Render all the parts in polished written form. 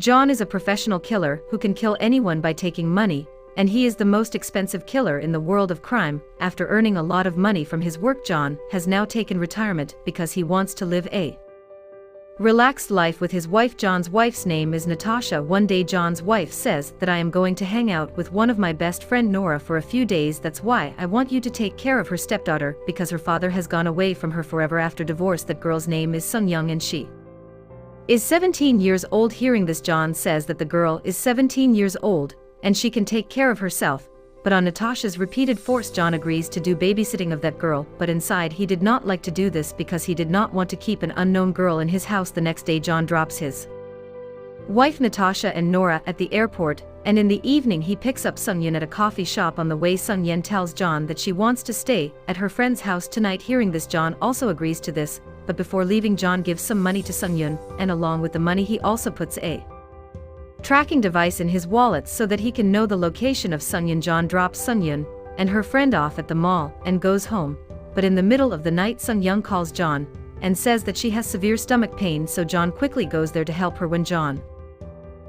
John is a professional killer who can kill anyone by taking money, and he is the most expensive killer in the world of crime. After earning a lot of money from his work, John has now taken retirement because he wants to live a relaxed life with his wife. John's wife's name is Natasha. One day John's wife says that I am going to hang out with one of my best friend Nora for a few days. That's why I want you to take care of her stepdaughter because her father has gone away from her forever after divorce. That girl's name is Sun Young and she is 17 years old. Hearing this, John says that the girl is 17 years old and she can take care of herself, but on Natasha's repeated force John agrees to do babysitting of that girl. But inside he did not like to do this because he did not want to keep an unknown girl in his house. The next day John drops his wife Natasha and Nora at the airport, and in the evening he picks up Sun Yun at a coffee shop. On the way, Sun Yun tells John that she wants to stay at her friend's house tonight. Hearing this, John also agrees to this, but before leaving John gives some money to Sun Yun, and along with the money he also puts a tracking device in his wallet so that he can know the location of Sun Yun. John drops Sun Yun and her friend off at the mall and goes home, but in the middle of the night Sun Young calls John and says that she has severe stomach pain, so John quickly goes there to help her. When John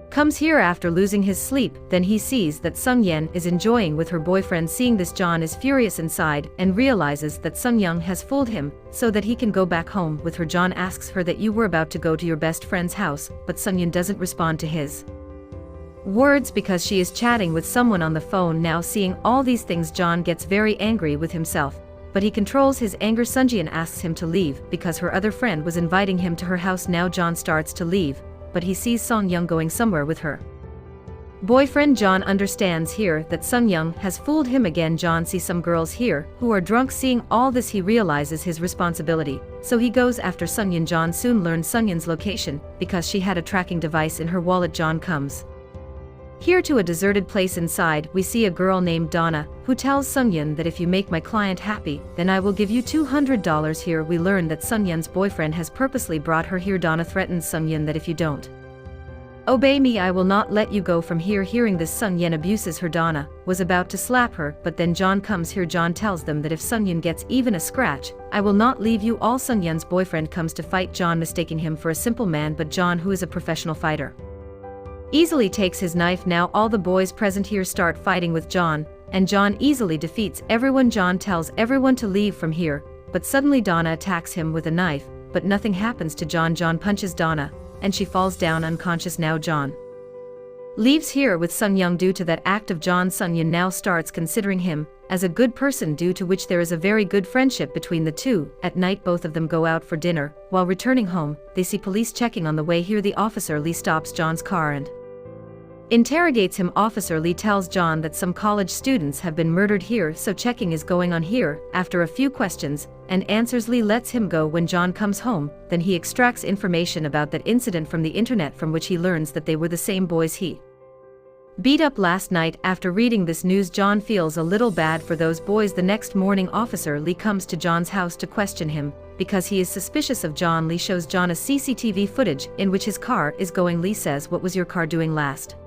comes here after losing his sleep, then he sees that Sun Yen is enjoying with her boyfriend. Seeing this, John is furious inside and realizes that Sun Young has fooled him so that he can go back home with her. John asks her that you were about to go to your best friend's house, but Sun Yun doesn't respond to his words because she is chatting with someone on the phone now. Seeing all these things, John gets very angry with himself, but he controls his anger. Sunjian asks him to leave because her other friend was inviting him to her house. Now John starts to leave, but he sees Sun Young going somewhere with her boyfriend. John understands here that Sun Young has fooled him again. John sees some girls here who are drunk. Seeing all this, he realizes his responsibility, so he goes after Sun Yun. John soon learns Sun Yun's location because she had a tracking device in her wallet. John comes here to a deserted place. Inside, we see a girl named Donna, who tells Sun Yun that if you make my client happy, then I will give you $200. Here we learn that Sun Yun's boyfriend has purposely brought her here. Donna threatens Sun Yun that if you don't obey me, I will not let you go from here. Hearing this, Sun Yun abuses her. Donna was about to slap her, but then John comes here. John tells them that if Sun Yun gets even a scratch, I will not leave you all. Sun Yun's boyfriend comes to fight John, mistaking him for a simple man, but John, who is a professional fighter, easily takes his knife. Now all the boys present here start fighting with John, and John easily defeats everyone. John tells everyone to leave from here, but suddenly Donna attacks him with a knife, but nothing happens to John. John punches Donna, and she falls down unconscious. Now John leaves here with Sun Young. Due to that act of John, Sun Yun now starts considering him as a good person, due to which there is a very good friendship between the two. At night both of them go out for dinner. While returning home, they see police checking on the way. Here the officer Lee stops John's car and interrogates him. Officer Lee tells John that some college students have been murdered here, so checking is going on here. After a few questions and answers, Lee lets him go. When John comes home, then he extracts information about that incident from the internet, from which he learns that they were the same boys he beat up last night. After reading this news, John feels a little bad for those boys. The next morning, Officer Lee comes to John's house to question him because he is suspicious of John. Lee shows John a CCTV footage in which his car is going. Lee says, "What was your car doing last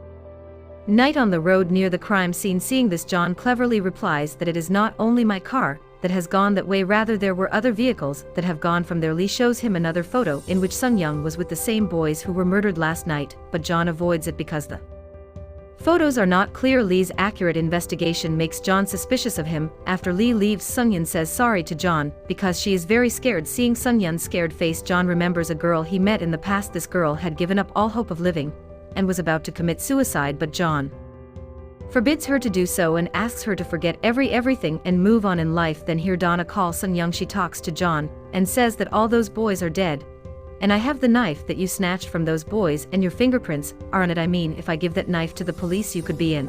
night on the road near the crime scene?" Seeing this, John cleverly replies that it is not only my car that has gone that way, rather there were other vehicles that have gone from there. Lee shows him another photo in which Sun Young was with the same boys who were murdered last night, but John avoids it because the photos are not clear. Lee's accurate investigation makes John suspicious of him. After Lee leaves, Sun Yun says sorry to John because she is very scared. Seeing Sun Yun's scared face, John remembers a girl he met in the past. This girl had given up all hope of living and was about to commit suicide, but John forbids her to do so and asks her to forget everything and move on in life. Then here Donna calls Sun Young. She talks to John and says that all those boys are dead, and I have the knife that you snatched from those boys and your fingerprints are on it. I mean, if I give that knife to the police, you could be in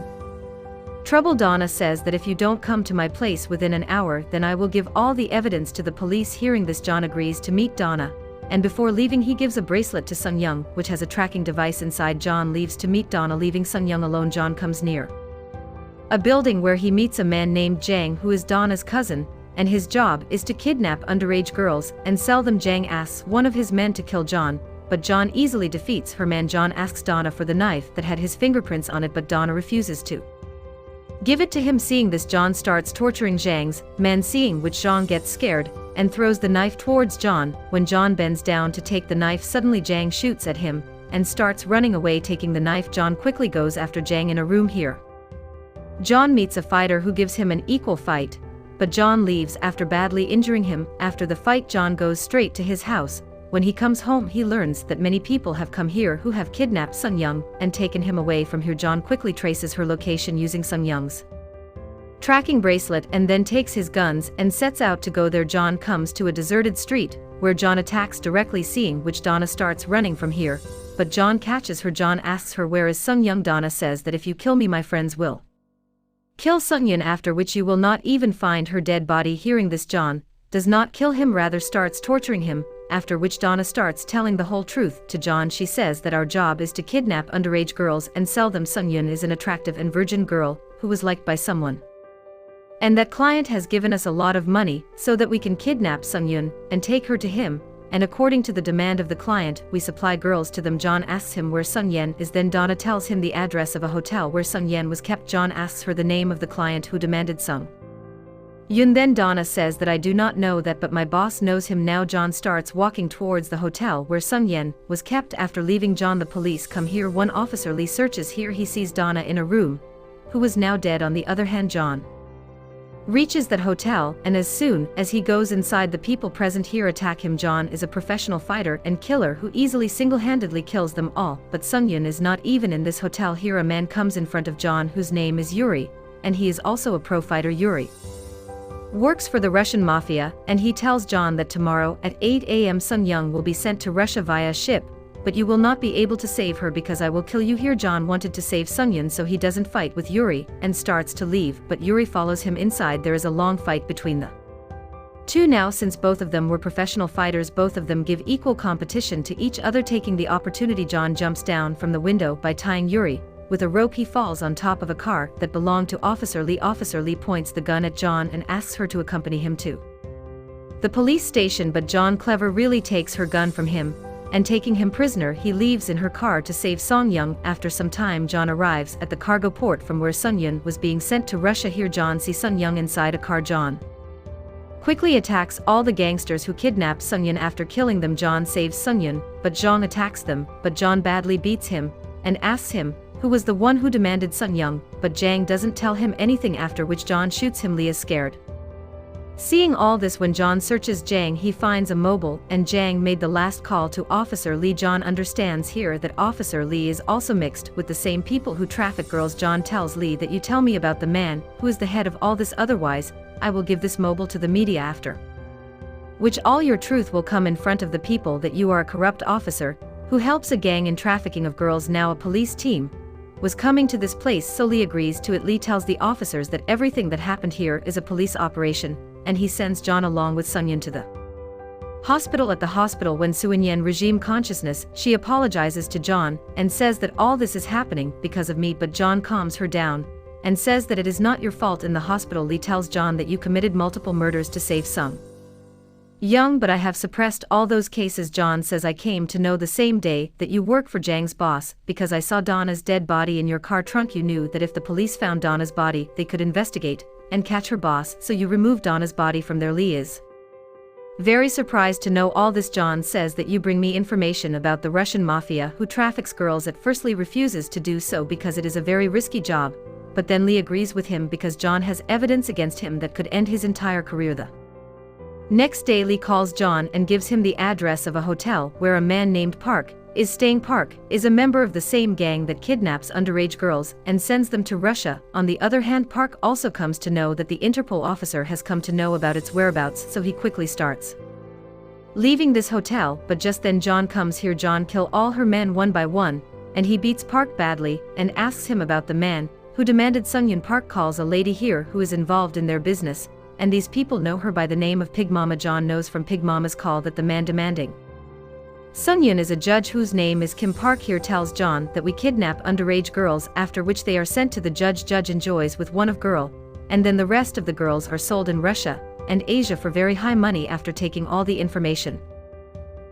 trouble. Donna says that if you don't come to my place within an hour, then I will give all the evidence to the police. Hearing this, John agrees to meet Donna, and before leaving he gives a bracelet to Sun Young which has a tracking device inside. John leaves to meet Donna, leaving Sun Young alone. John comes near a building where he meets a man named Jang, who is Donna's cousin, and his job is to kidnap underage girls and sell them. Jang asks one of his men to kill John, but John easily defeats her man. John asks Donna for the knife that had his fingerprints on it, but Donna refuses to give it to him. Seeing this, John starts torturing Zhang's men, seeing which Zhang gets scared and throws the knife towards John. When John bends down to take the knife, suddenly Zhang shoots at him and starts running away taking the knife. John quickly goes after Jang in a room here. John meets a fighter who gives him an equal fight, but John leaves after badly injuring him. After the fight, John goes straight to his house. When he comes home, he learns that many people have come here who have kidnapped Sun Young and taken him away from here. John quickly traces her location using Sun Young's tracking bracelet and then takes his guns and sets out to go there. John comes to a deserted street, where John attacks directly, seeing which Donna starts running from here, but John catches her. John asks her where is Sun Young. Donna says that if you kill me, my friends will kill Sun Young, after which you will not even find her dead body. Hearing this, John does not kill him, rather starts torturing him, after which Donna starts telling the whole truth to John. She says that our job is to kidnap underage girls and sell them. Sun Young is an attractive and virgin girl who was liked by someone, and that client has given us a lot of money so that we can kidnap Sun Young and take her to him, and according to the demand of the client, we supply girls to them. John asks him where Sun Yen is. Then Donna tells him the address of a hotel where Sun Yen was kept. John asks her the name of the client who demanded Sun Yoon. Then Donna says that I do not know that, but my boss knows him now. John starts walking towards the hotel where Sun Yen was kept. After leaving John, the police come here. One officer Lee searches here. He sees Donna in a room, who was now dead. On the other hand, John reaches that hotel, and as soon as he goes inside, the people present here attack him. John is a professional fighter and killer who easily single-handedly kills them all, but Sun Yoon is not even in this hotel. Here a man comes in front of John whose name is Yuri, and he is also a pro fighter. Yuri works for the Russian mafia, and he tells John that tomorrow at 8 a.m. Sun Young will be sent to Russia via ship, but you will not be able to save her because I will kill you. Here John wanted to save Sun Yoon so he doesn't fight with Yuri, and starts to leave, but Yuri follows him inside. There is a long fight between the two now. Since both of them were professional fighters, both of them give equal competition to each other. Taking the opportunity, John jumps down from the window by tying Yuri with a rope. He falls on top of a car that belonged to Officer Lee. Officer Lee points the gun at John and asks her to accompany him to the police station, but John clever really takes her gun from him, and taking him prisoner, he leaves in her car to save Sun Young. After some time, John arrives at the cargo port from where Sun Young was being sent to Russia. Here John sees Sun Young inside a car. John quickly attacks all the gangsters who kidnapped Sun Young. After killing them, John saves Sun Young, but John attacks them, but John badly beats him and asks him who was the one who demanded Sun Young, but Jang doesn't tell him anything, after which John shoots him. Lee is scared. Seeing all this, when John searches Jang, he finds a mobile, and Jang made the last call to Officer Lee. John understands here that Officer Lee is also mixed with the same people who traffic girls. John tells Lee that you tell me about the man who is the head of all this, otherwise I will give this mobile to the media, after which all your truth will come in front of the people that you are a corrupt officer who helps a gang in trafficking of girls. Now a police team was coming to this place, so Lee agrees to it. Lee tells the officers that everything that happened here is a police operation, and he sends John along with Sun Yoon to the hospital. At the hospital, when Sun Yen resumes consciousness, she apologizes to John and says that all this is happening because of me, but John calms her down and says that it is not your fault. In the hospital, Lee tells John that you committed multiple murders to save Sun Young, but I have suppressed all those cases. John says I came to know the same day that you work for Jang's boss, because I saw Donna's dead body in your car trunk. You knew that if the police found Donna's body, they could investigate and catch her boss, so you removed Donna's body from there. Lee is very surprised to know all this. John says that you bring me information about the Russian mafia who traffics girls. At first Lee refuses to do so because it is a very risky job, but then Lee agrees with him because John has evidence against him that could end his entire career. The next day, Lee calls John and gives him the address of a hotel where a man named Park is staying. Park is a member of the same gang that kidnaps underage girls and sends them to Russia. On the other hand, Park also comes to know that the Interpol officer has come to know about its whereabouts, so he quickly starts leaving this hotel, but just then John comes here. John kills all her men one by one, and he beats Park badly and asks him about the man who demanded Sun Yoon. Park calls a lady here who is involved in their business, and these people know her by the name of Pig Mama. John knows from Pig Mama's call that the man demanding Sun Yoon is a judge whose name is Kim. Park here tells John that we kidnap underage girls, after which they are sent to the judge. Judge enjoys with one of girl, and then the rest of the girls are sold in Russia and Asia for very high money. After taking all the information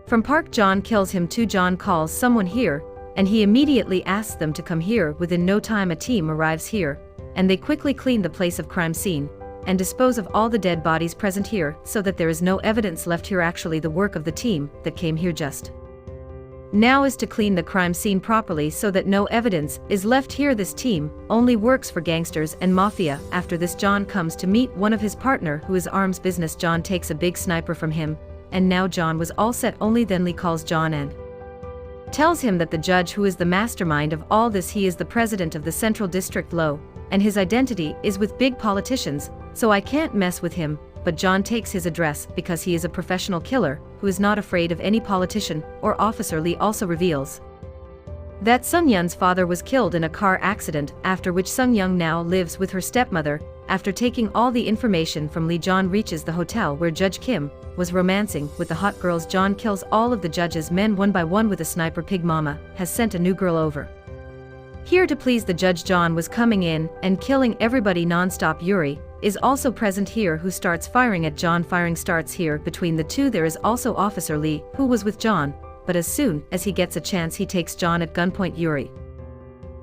from Park, John kills him too. John calls someone here, and he immediately asks them to come here. Within no time a team arrives here, and they quickly clean the place of crime scene and dispose of all the dead bodies present here, so that there is no evidence left here. Actually, the work of the team that came here just now is to clean the crime scene properly so that no evidence is left here. This team only works for gangsters and mafia. After this, John comes to meet one of his partner who is arms business. John takes a big sniper from him, and now John was all set. Only then Lee calls John and tells him that the judge who is the mastermind of all this, he is the president of the Central District Law, and his identity is with big politicians, so I can't mess with him. But John takes his address because he is a professional killer who is not afraid of any politician or officer. Lee also reveals that Sung Yun's father was killed in a car accident, after which Sung Young now lives with her stepmother. After taking all the information from Lee, John reaches the hotel where Judge Kim was romancing with the hot girls. John kills all of the judge's men one by one with a sniper. Pig Mama has sent a new girl over here to please the judge. John was coming in and killing everybody non-stop. Yuri is also present here, who starts firing at John. Firing starts here between the two. There is also Officer Lee, who was with John, but as soon as he gets a chance, he takes John at gunpoint. Yuri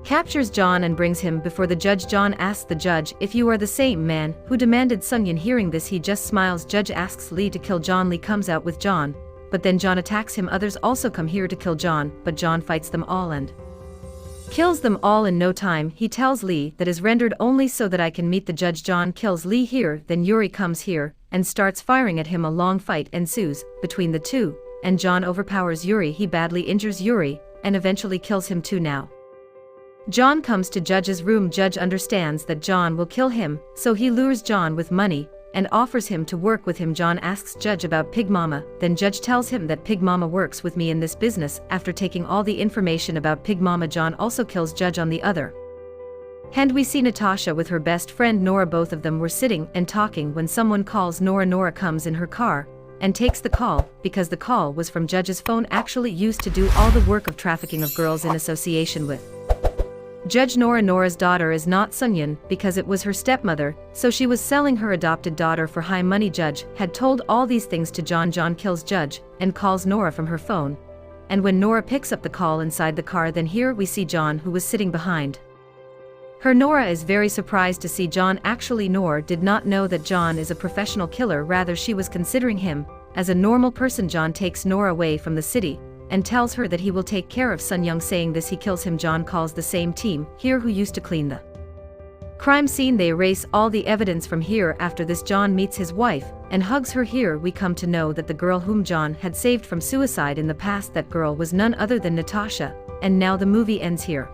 captures John and brings him before the judge. John asks the judge if you are the same man who demanded Sung Yun. Hearing this, he just smiles. Judge asks Lee to kill John. Lee comes out with John, but then John attacks him. Others also come here to kill John, but John fights them all and kills them all in no time. He tells Lee that is rendered only so that I can meet the judge. John kills Lee here. Then Yuri comes here and starts firing at him. A long fight ensues between the two, and John overpowers Yuri. He badly injures Yuri and eventually kills him too. Now John comes to Judge's room. Judge understands that John will kill him, so he lures John with money and offers him to work with him. John asks Judge about Pig Mama, then Judge tells him that Pig Mama works with me in this business. After taking all the information about Pig Mama, John also kills Judge. On the other hand, we see Natasha with her best friend Nora. Both of them were sitting and talking when someone calls Nora. Nora comes in her car and takes the call because the call was from Judge's phone, actually used to do all the work of trafficking of girls in association with Judge Nora. Nora's daughter is not Sung Yun because it was her stepmother, so she was selling her adopted daughter for high money. Judge had told all these things to John. John kills Judge and calls Nora from her phone, and when Nora picks up the call inside the car, then here we see John, who was sitting behind her. Nora is very surprised to see John. Actually, Nora did not know that John is a professional killer, rather she was considering him as a normal person. John takes Nora away from the city and tells her that he will take care of Sun Young. Saying this, he kills him. John calls the same team here who used to clean the crime scene. They erase all the evidence from here. After this, John meets his wife and hugs her. Here we come to know that the girl whom John had saved from suicide in the past, that girl was none other than Natasha, and now the movie ends here.